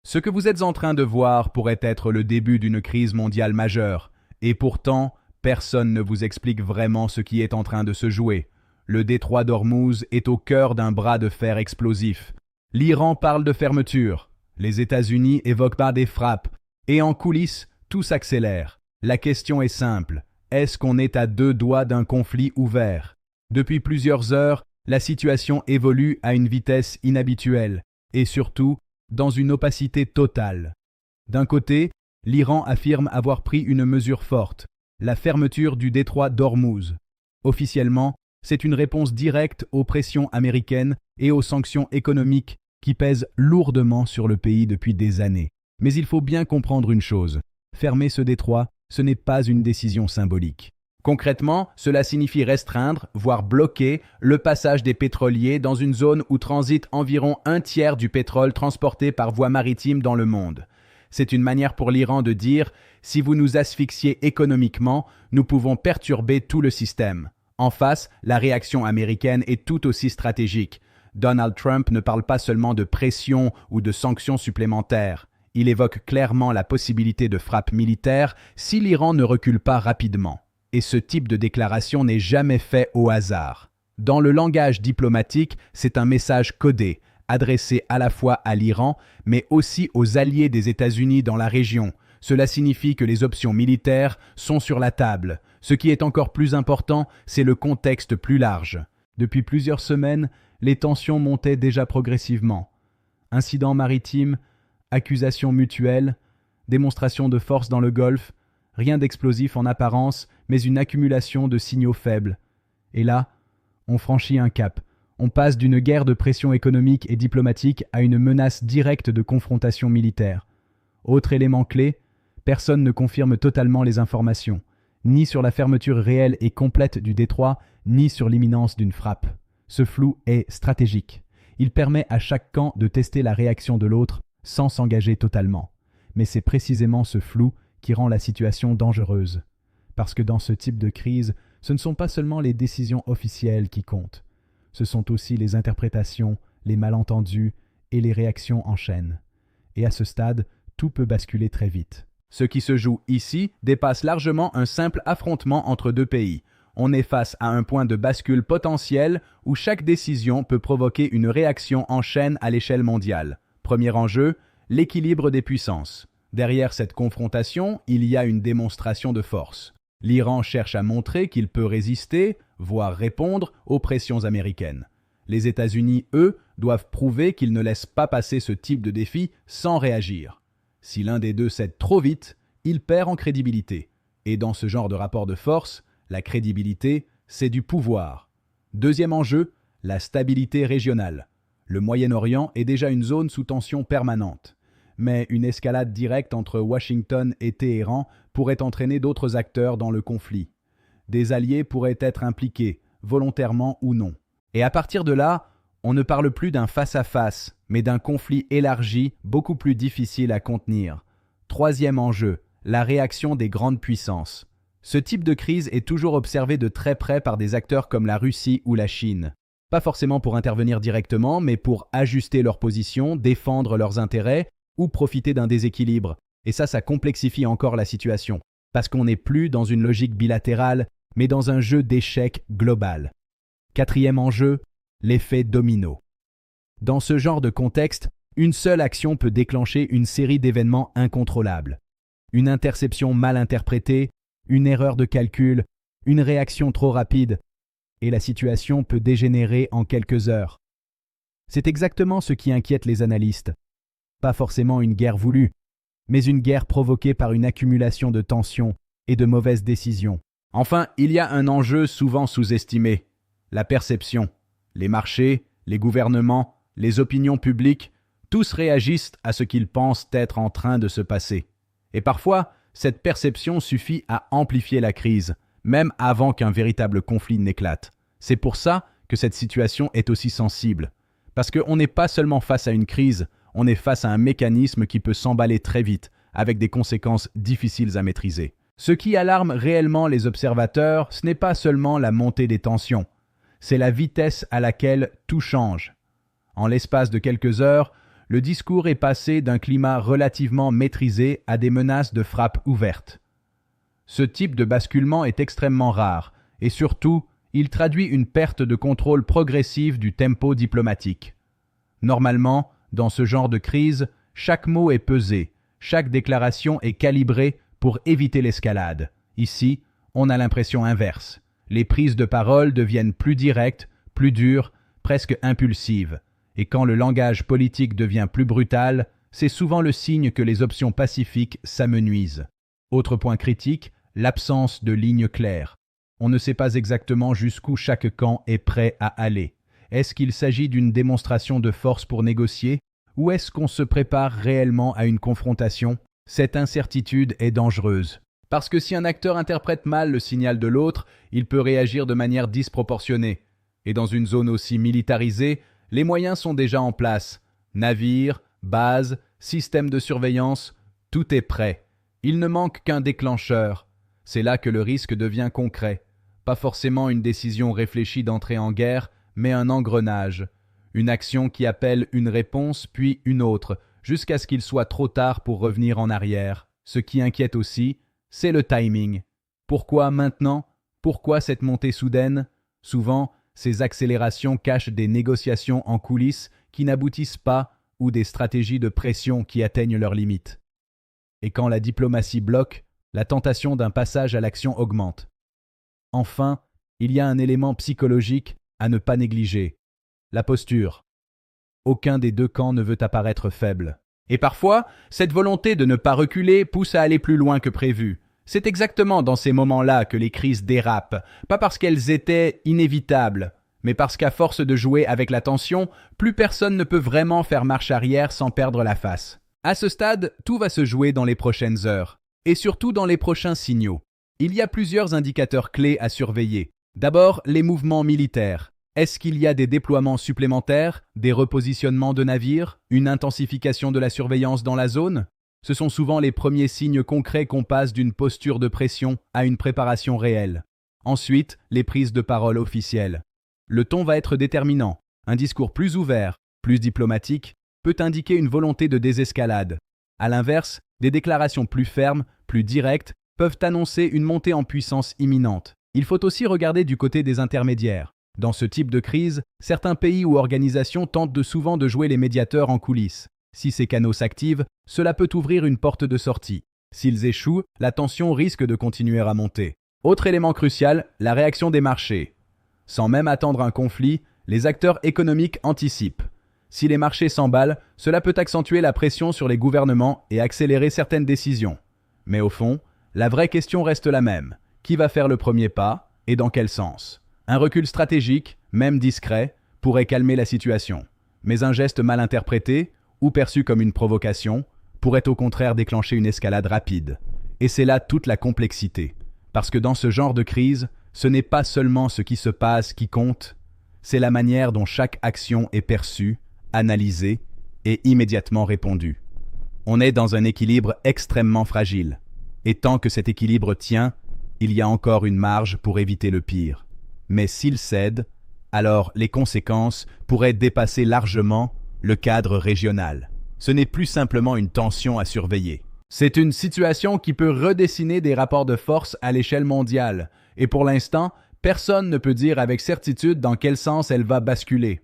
Ce que vous êtes en train de voir pourrait être le début d'une crise mondiale majeure, et pourtant, personne ne vous explique vraiment ce qui est en train de se jouer. Le détroit d'Ormuz est au cœur d'un bras de fer explosif. L'Iran parle de fermeture, les États-Unis évoquent pas des frappes, et en coulisses, tout s'accélère. La question est simple, est-ce qu'on est à 2 doigts d'un conflit ouvert? Depuis plusieurs heures, la situation évolue à une vitesse inhabituelle, et surtout, dans une opacité totale. D'un côté, l'Iran affirme avoir pris une mesure forte, la fermeture du détroit d'Ormuz. Officiellement, c'est une réponse directe aux pressions américaines et aux sanctions économiques qui pèsent lourdement sur le pays depuis des années. Mais il faut bien comprendre une chose, fermer ce détroit, ce n'est pas une décision symbolique. Concrètement, cela signifie restreindre, voire bloquer, le passage des pétroliers dans une zone où transite environ 1/3 du pétrole transporté par voie maritime dans le monde. C'est une manière pour l'Iran de dire « si vous nous asphyxiez économiquement, nous pouvons perturber tout le système ». En face, la réaction américaine est tout aussi stratégique. Donald Trump ne parle pas seulement de pression ou de sanctions supplémentaires. Il évoque clairement la possibilité de frappe militaire si l'Iran ne recule pas rapidement. Et ce type de déclaration n'est jamais fait au hasard. Dans le langage diplomatique, c'est un message codé, adressé à la fois à l'Iran, mais aussi aux alliés des États-Unis dans la région. Cela signifie que les options militaires sont sur la table. Ce qui est encore plus important, c'est le contexte plus large. Depuis plusieurs semaines, les tensions montaient déjà progressivement. Incidents maritimes, accusations mutuelles, démonstrations de force dans le Golfe, rien d'explosif en apparence, mais une accumulation de signaux faibles. Et là, on franchit un cap. On passe d'une guerre de pression économique et diplomatique à une menace directe de confrontation militaire. Autre élément clé, personne ne confirme totalement les informations, ni sur la fermeture réelle et complète du détroit, ni sur l'imminence d'une frappe. Ce flou est stratégique. Il permet à chaque camp de tester la réaction de l'autre sans s'engager totalement. Mais c'est précisément ce flou qui rend la situation dangereuse. Parce que dans ce type de crise, ce ne sont pas seulement les décisions officielles qui comptent. Ce sont aussi les interprétations, les malentendus et les réactions en chaîne. Et à ce stade, tout peut basculer très vite. Ce qui se joue ici dépasse largement un simple affrontement entre deux pays. On est face à un point de bascule potentiel où chaque décision peut provoquer une réaction en chaîne à l'échelle mondiale. Premier enjeu, l'équilibre des puissances. Derrière cette confrontation, il y a une démonstration de force. L'Iran cherche à montrer qu'il peut résister, voire répondre aux pressions américaines. Les États-Unis, eux, doivent prouver qu'ils ne laissent pas passer ce type de défi sans réagir. Si l'un des deux cède trop vite, il perd en crédibilité. Et dans ce genre de rapport de force, la crédibilité, c'est du pouvoir. Deuxième enjeu, la stabilité régionale. Le Moyen-Orient est déjà une zone sous tension permanente. Mais une escalade directe entre Washington et Téhéran pourrait entraîner d'autres acteurs dans le conflit. Des alliés pourraient être impliqués, volontairement ou non. Et à partir de là, on ne parle plus d'un face-à-face, mais d'un conflit élargi, beaucoup plus difficile à contenir. Troisième enjeu, la réaction des grandes puissances. Ce type de crise est toujours observé de très près par des acteurs comme la Russie ou la Chine. Pas forcément pour intervenir directement, mais pour ajuster leur position, défendre leurs intérêts, ou profiter d'un déséquilibre. Et ça complexifie encore la situation, parce qu'on n'est plus dans une logique bilatérale, mais dans un jeu d'échecs global. Quatrième enjeu, l'effet domino. Dans ce genre de contexte, une seule action peut déclencher une série d'événements incontrôlables. Une interception mal interprétée, une erreur de calcul, une réaction trop rapide, et la situation peut dégénérer en quelques heures. C'est exactement ce qui inquiète les analystes. Pas forcément une guerre voulue, mais une guerre provoquée par une accumulation de tensions et de mauvaises décisions. Enfin, il y a un enjeu souvent sous-estimé, la perception. Les marchés, les gouvernements, les opinions publiques, tous réagissent à ce qu'ils pensent être en train de se passer. Et parfois, cette perception suffit à amplifier la crise, même avant qu'un véritable conflit n'éclate. C'est pour ça que cette situation est aussi sensible. Parce qu'on n'est pas seulement face à une crise, on est face à un mécanisme qui peut s'emballer très vite, avec des conséquences difficiles à maîtriser. Ce qui alarme réellement les observateurs, ce n'est pas seulement la montée des tensions, c'est la vitesse à laquelle tout change. En l'espace de quelques heures, le discours est passé d'un climat relativement maîtrisé à des menaces de frappe ouverte. Ce type de basculement est extrêmement rare, et surtout, il traduit une perte de contrôle progressive du tempo diplomatique. Normalement, dans ce genre de crise, chaque mot est pesé, chaque déclaration est calibrée pour éviter l'escalade. Ici, on a l'impression inverse. Les prises de parole deviennent plus directes, plus dures, presque impulsives. Et quand le langage politique devient plus brutal, c'est souvent le signe que les options pacifiques s'amenuisent. Autre point critique, l'absence de ligne claire. On ne sait pas exactement jusqu'où chaque camp est prêt à aller. Est-ce qu'il s'agit d'une démonstration de force pour négocier, ou est-ce qu'on se prépare réellement à une confrontation? Cette incertitude est dangereuse. Parce que si un acteur interprète mal le signal de l'autre, il peut réagir de manière disproportionnée. Et dans une zone aussi militarisée, les moyens sont déjà en place. Navires, bases, systèmes de surveillance, tout est prêt. Il ne manque qu'un déclencheur. C'est là que le risque devient concret. Pas forcément une décision réfléchie d'entrer en guerre, mais un engrenage. Une action qui appelle une réponse puis une autre, jusqu'à ce qu'il soit trop tard pour revenir en arrière. Ce qui inquiète aussi, c'est le timing. Pourquoi maintenant? Pourquoi cette montée soudaine? Souvent, ces accélérations cachent des négociations en coulisses qui n'aboutissent pas ou des stratégies de pression qui atteignent leurs limites. Et quand la diplomatie bloque, la tentation d'un passage à l'action augmente. Enfin, il y a un élément psychologique à ne pas négliger. La posture. Aucun des deux camps ne veut apparaître faible. Et parfois, cette volonté de ne pas reculer pousse à aller plus loin que prévu. C'est exactement dans ces moments-là que les crises dérapent, pas parce qu'elles étaient inévitables, mais parce qu'à force de jouer avec la tension, plus personne ne peut vraiment faire marche arrière sans perdre la face. À ce stade, tout va se jouer dans les prochaines heures, et surtout dans les prochains signaux. Il y a plusieurs indicateurs clés à surveiller. D'abord, les mouvements militaires. Est-ce qu'il y a des déploiements supplémentaires, des repositionnements de navires, une intensification de la surveillance dans la zone? Ce sont souvent les premiers signes concrets qu'on passe d'une posture de pression à une préparation réelle. Ensuite, les prises de parole officielles. Le ton va être déterminant. Un discours plus ouvert, plus diplomatique, peut indiquer une volonté de désescalade. À l'inverse, des déclarations plus fermes, plus directes, peuvent annoncer une montée en puissance imminente. Il faut aussi regarder du côté des intermédiaires. Dans ce type de crise, certains pays ou organisations tentent souvent de jouer les médiateurs en coulisses. Si ces canaux s'activent, cela peut ouvrir une porte de sortie. S'ils échouent, la tension risque de continuer à monter. Autre élément crucial, la réaction des marchés. Sans même attendre un conflit, les acteurs économiques anticipent. Si les marchés s'emballent, cela peut accentuer la pression sur les gouvernements et accélérer certaines décisions. Mais au fond, la vraie question reste la même. Qui va faire le premier pas et dans quel sens? Un recul stratégique, même discret, pourrait calmer la situation. Mais un geste mal interprété, ou perçu comme une provocation, pourrait au contraire déclencher une escalade rapide. Et c'est là toute la complexité. Parce que dans ce genre de crise, ce n'est pas seulement ce qui se passe qui compte, c'est la manière dont chaque action est perçue, analysée et immédiatement répondue. On est dans un équilibre extrêmement fragile. Et tant que cet équilibre tient, il y a encore une marge pour éviter le pire. Mais s'il cède, alors les conséquences pourraient dépasser largement le cadre régional. Ce n'est plus simplement une tension à surveiller. C'est une situation qui peut redessiner des rapports de force à l'échelle mondiale. Et pour l'instant, personne ne peut dire avec certitude dans quel sens elle va basculer.